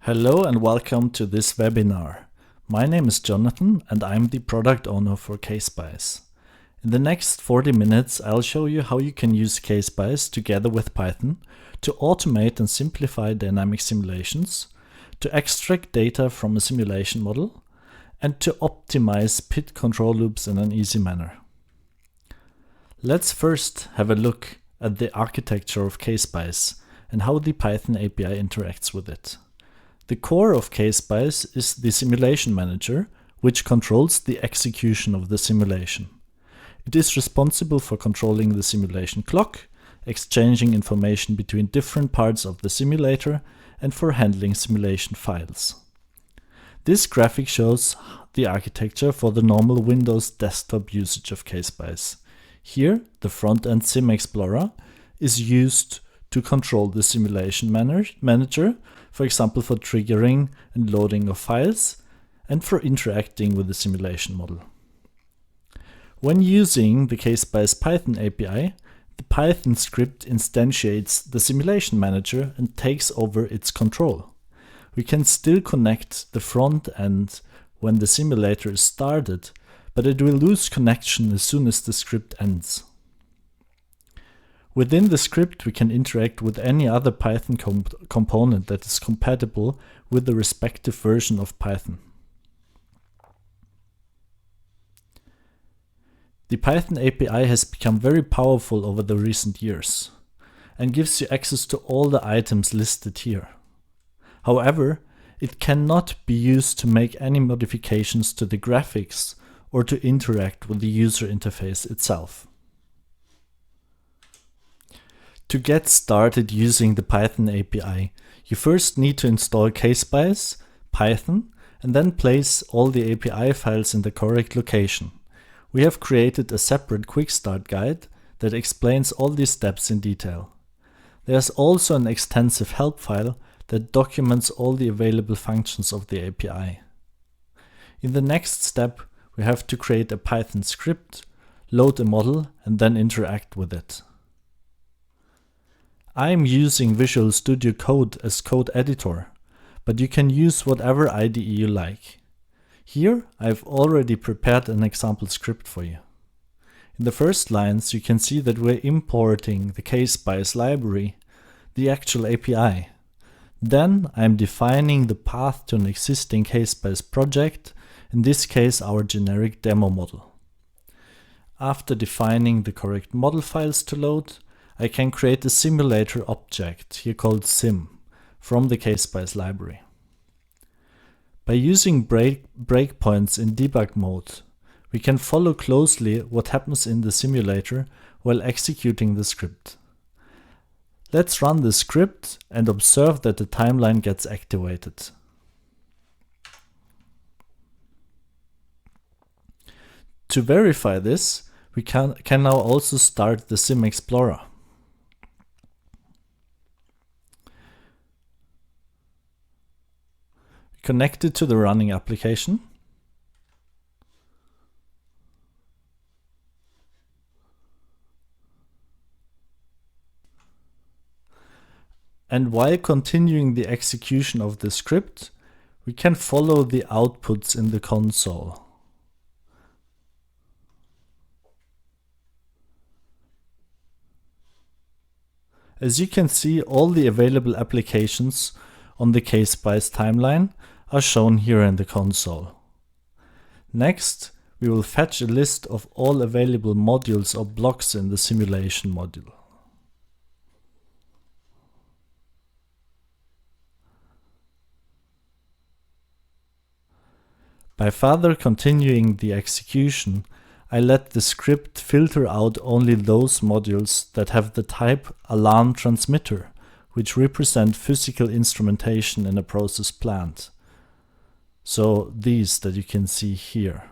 Hello and welcome to this webinar. My name is Jonathan and I'm the product owner for KSpice. In the next 40 minutes, I'll show you how you can use KSpice together with Python to automate and simplify dynamic simulations, to extract data from a simulation model, and to optimize PID control loops in an easy manner. Let's first have a look at the architecture of KSpice and how the Python API interacts with it. The core of KSpice is the simulation manager, which controls the execution of the simulation. It is responsible for controlling the simulation clock, exchanging information between different parts of the simulator, and for handling simulation files. This graphic shows the architecture for the normal Windows desktop usage of KSpice. Here, the front-end Sim Explorer is used to control the simulation manager, for example for triggering and loading of files, and for interacting with the simulation model. When using the KSpice Python API, the Python script instantiates the simulation manager and takes over its control. We can still connect the front end when the simulator is started, but it will lose connection as soon as the script ends. Within the script, we can interact with any other Python component that is compatible with the respective version of Python. The Python API has become very powerful over the recent years and gives you access to all the items listed here. However, it cannot be used to make any modifications to the graphics or to interact with the user interface itself. To get started using the Python API, you first need to install KSpice, Python, and then place all the API files in the correct location. We have created a separate quick start guide that explains all these steps in detail. There's also an extensive help file that documents all the available functions of the API. In the next step, we have to create a Python script, load a model, and then interact with it. I'm using Visual Studio Code as code editor, but you can use whatever IDE you like. Here, I've already prepared an example script for you. In the first lines, you can see that we're importing the KSpice library, the actual API. Then I'm defining the path to an existing KSpice project, in this case our generic demo model. After defining the correct model files to load, I can create a simulator object, here called sim, from the KSpice library. By using breakpoints in debug mode, we can follow closely what happens in the simulator while executing the script. Let's run the script and observe that the timeline gets activated. To verify this, we can now also start the Sim Explorer. Connect it to the running application. And while continuing the execution of the script, we can follow the outputs in the console. As you can see, all the available applications on the KSpice timeline are shown here in the console. Next, we will fetch a list of all available modules or blocks in the simulation module. By further continuing the execution, I let the script filter out only those modules that have the type alarm transmitter, which represent physical instrumentation in a process plant. So these that you can see here.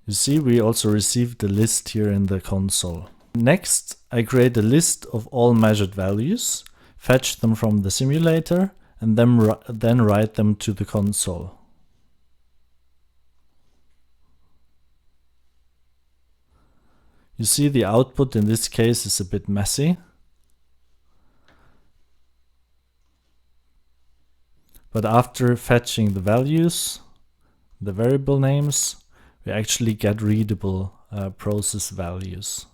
You see, we also received the list here in the console. Next, I create a list of all measured values, fetch them from the simulator, and then write them to the console. You see the output in this case is a bit messy. but after fetching the values, the variable names, we actually get readable process values.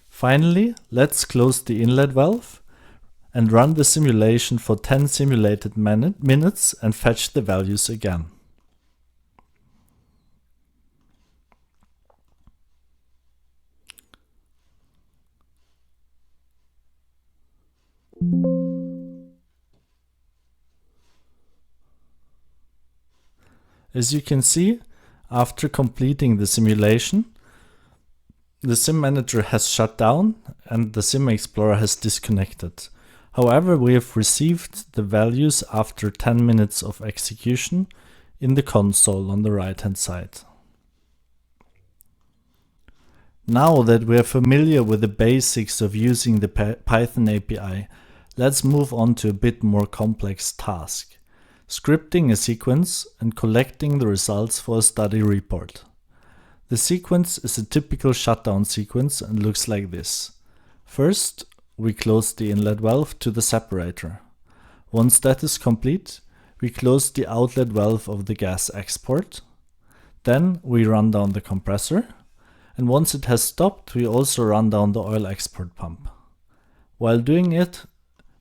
Finally, let's close the inlet valve and run the simulation for 10 simulated minutes and fetch the values again. As you can see, after completing the simulation, the Sim Manager has shut down and the Sim Explorer has disconnected. However, we have received the values after 10 minutes of execution in the console on the right hand side. Now that we are familiar with the basics of using the Python API, let's move on to a bit more complex task: scripting a sequence and collecting the results for a study report. The sequence is a typical shutdown sequence and looks like this. First, we close the inlet valve to the separator. Once that is complete, we close the outlet valve of the gas export. Then we run down the compressor, and once it has stopped, we also run down the oil export pump. While doing it,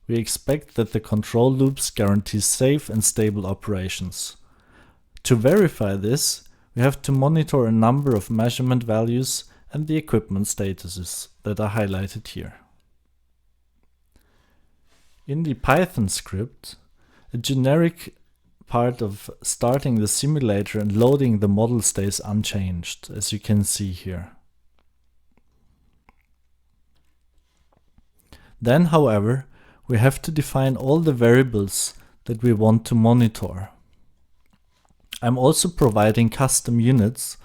we expect that the control loops guarantee safe and stable operations. To verify this, we have to monitor a number of measurement values and the equipment statuses that are highlighted here. In the Python script, a generic part of starting the simulator and loading the model stays unchanged, as you can see here. Then, however, we have to define all the variables that we want to monitor. I'm also providing custom units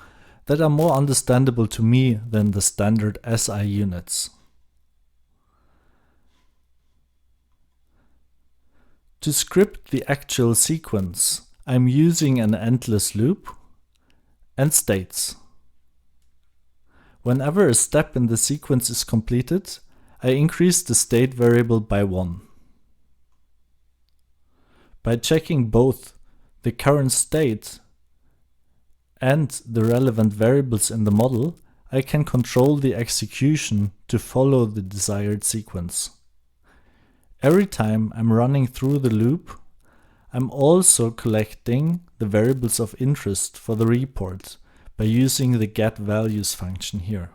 that are more understandable to me than the standard SI units. To script the actual sequence, I'm using an endless loop and states. Whenever a step in the sequence is completed, I increase the state variable by 1. By checking both the current state and the relevant variables in the model, I can control the execution to follow the desired sequence. Every time I'm running through the loop, I'm also collecting the variables of interest for the report by using the getValues function here.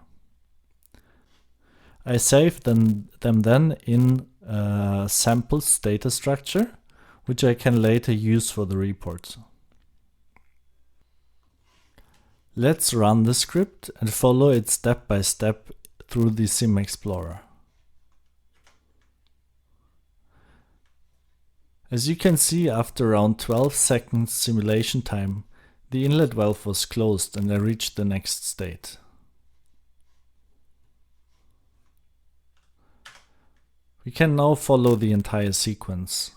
I save them then in samples data structure, which I can later use for the report. Let's run the script and follow it step by step through the Sim Explorer. As you can see, after around 12 seconds simulation time, the inlet valve was closed and I reached the next state. We can now follow the entire sequence.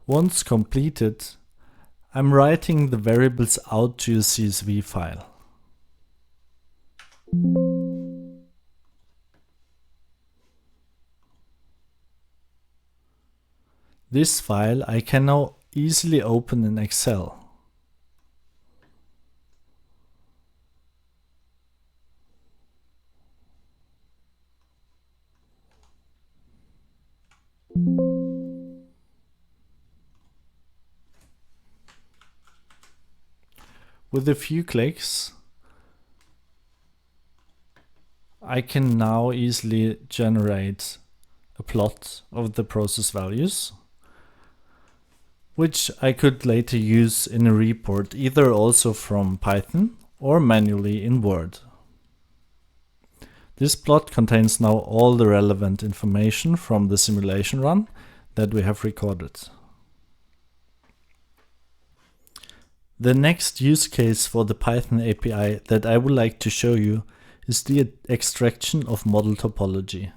Once completed, I'm writing the variables out to a CSV file. This file I can now easily open in Excel. With a few clicks, I can now easily generate a plot of the process values, which I could later use in a report, either also from Python or manually in Word. This plot contains now all the relevant information from the simulation run that we have recorded. The next use case for the Python API that I would like to show you is the extraction of model topology.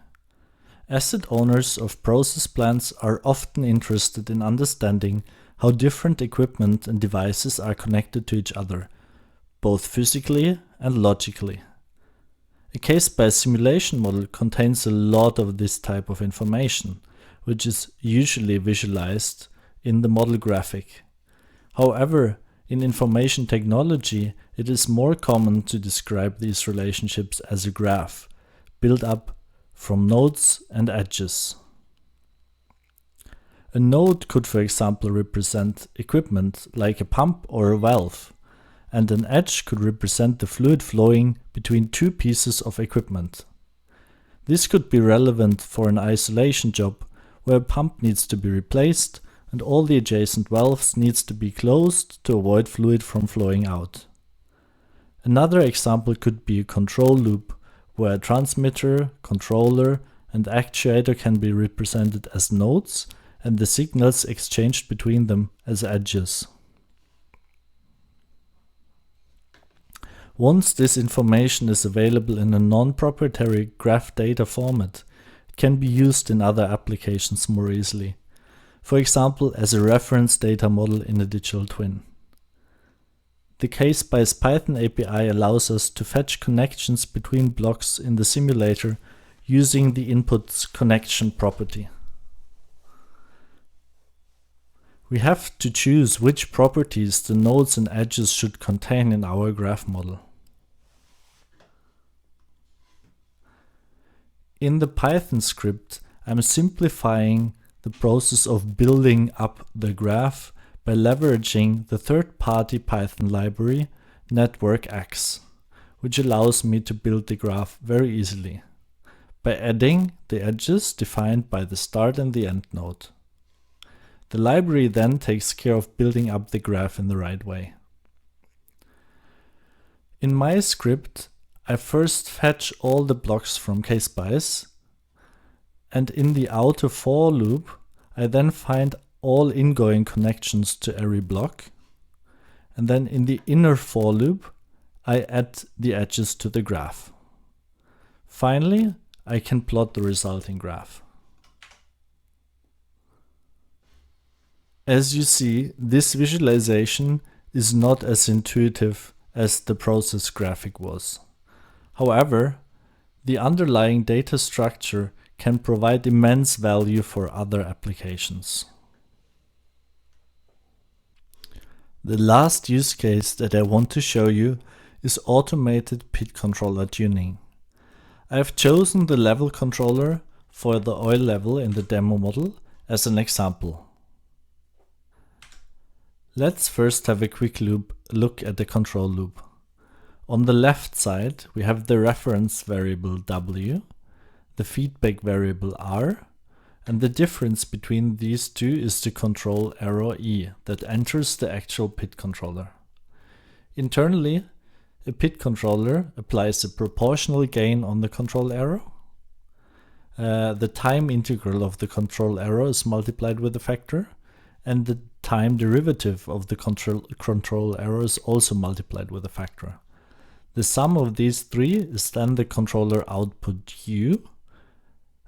Asset owners of process plants are often interested in understanding how different equipment and devices are connected to each other, both physically and logically. A case-based simulation model contains a lot of this type of information, which is usually visualized in the model graphic. However, in information technology, it is more common to describe these relationships as a graph, built up from nodes and edges. A node could, for example, represent equipment like a pump or a valve, and an edge could represent the fluid flowing between two pieces of equipment. This could be relevant for an isolation job where a pump needs to be replaced and all the adjacent valves needs to be closed to avoid fluid from flowing out. Another example could be a control loop where a transmitter, controller, and actuator can be represented as nodes and the signals exchanged between them as edges. Once this information is available in a non-proprietary graph data format, it can be used in other applications more easily. For example, as a reference data model in a digital twin. The CaseSpice Python API allows us to fetch connections between blocks in the simulator using the input's connection property. We have to choose which properties the nodes and edges should contain in our graph model. In the Python script, I'm simplifying the process of building up the graph by leveraging the third-party Python library NetworkX, which allows me to build the graph very easily by adding the edges defined by the start and the end node. The library then takes care of building up the graph in the right way. In my script, I first fetch all the blocks from CaseSpice, and in the outer for loop, I then find all ingoing connections to every block, and then in the inner for loop, I add the edges to the graph. Finally, I can plot the resulting graph. As you see, this visualization is not as intuitive as the process graphic was. However, the underlying data structure can provide immense value for other applications. The last use case that I want to show you is automated PID controller tuning. I have chosen the level controller for the oil level in the demo model as an example. Let's first have a quick look at the control loop. On the left side, we have the reference variable W, the feedback variable R, and the difference between these two is the control arrow E that enters the actual PID controller. Internally, a PID controller applies a proportional gain on the control arrow. The time integral of the control arrow is multiplied with a factor, and the time derivative of the control arrow is also multiplied with a factor. The sum of these three is then the controller output U,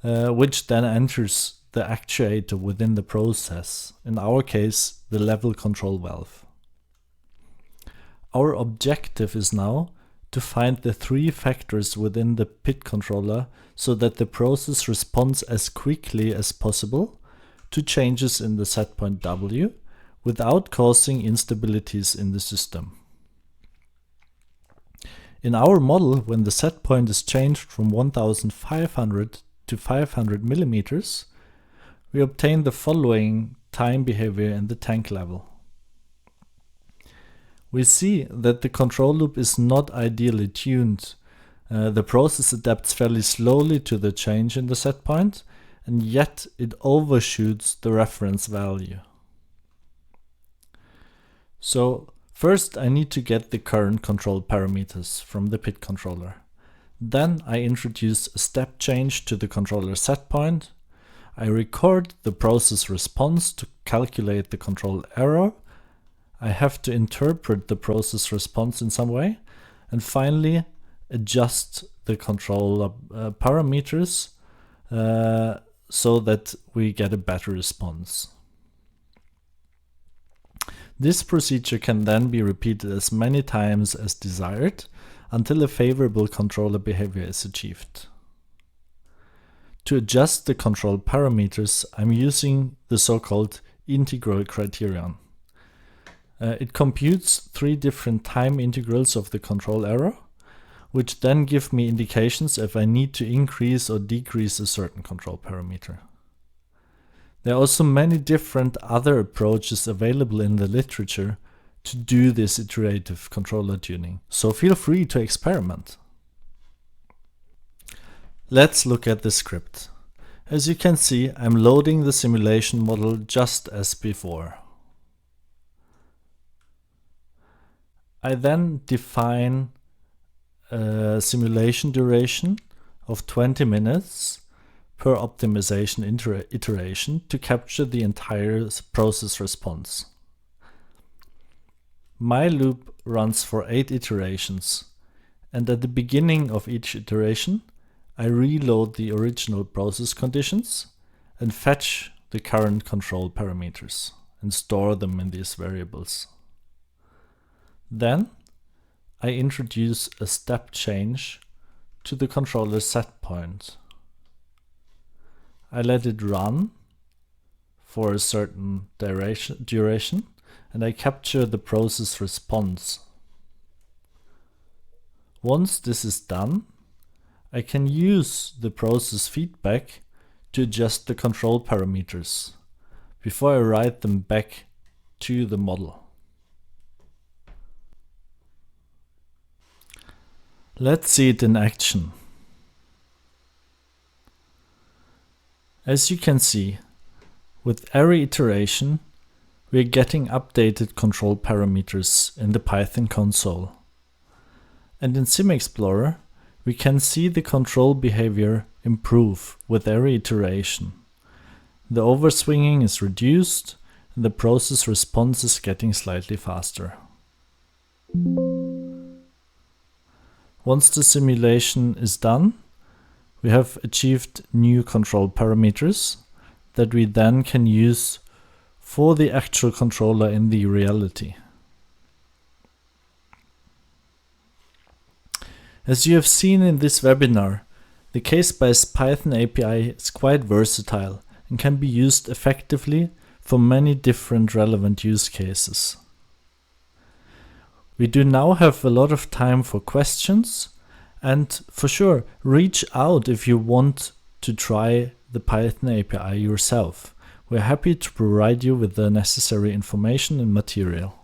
which then enters the actuator within the process, in our case, the level control valve. Our objective is now to find the three factors within the PID controller so that the process responds as quickly as possible to changes in the setpoint W without causing instabilities in the system. In our model, when the set point is changed from 1500 to 500 millimeters, we obtain the following time behavior in the tank level. We see that the control loop is not ideally tuned. The process adapts fairly slowly to the change in the set point, and yet it overshoots the reference value. So first I need to get the current control parameters from the PID controller. Then I introduce a step change to the controller set point. I record the process response to calculate the control error. I have to interpret the process response in some way. And finally, adjust the control parameters so that we get a better response. This procedure can then be repeated as many times as desired until a favorable controller behavior is achieved. To adjust the control parameters, I'm using the so-called integral criterion. It computes 3 different time integrals of the control error, which then give me indications if I need to increase or decrease a certain control parameter. There are also many different other approaches available in the literature to do this iterative controller tuning, so feel free to experiment. Let's look at the script. As you can see, I'm loading the simulation model just as before. I then define a simulation duration of 20 minutes per optimization iteration to capture the entire process response. My loop runs for 8 iterations, and at the beginning of each iteration, I reload the original process conditions and fetch the current control parameters and store them in these variables. Then I introduce a step change to the controller set point. I let it run for a certain duration and I capture the process response. Once this is done, I can use the process feedback to adjust the control parameters before I write them back to the model. Let's see it in action. As you can see, with every iteration, we're getting updated control parameters in the Python console. And in SimExplorer, we can see the control behavior improve with every iteration. The overswinging is reduced, and the process response is getting slightly faster. Once the simulation is done, we have achieved new control parameters that we then can use for the actual controller in the reality. As you have seen in this webinar, the K-Spice Python API is quite versatile and can be used effectively for many different relevant use cases. We do now have a lot of time for questions, and for sure, reach out if you want to try the Python API yourself. We're happy to provide you with the necessary information and material.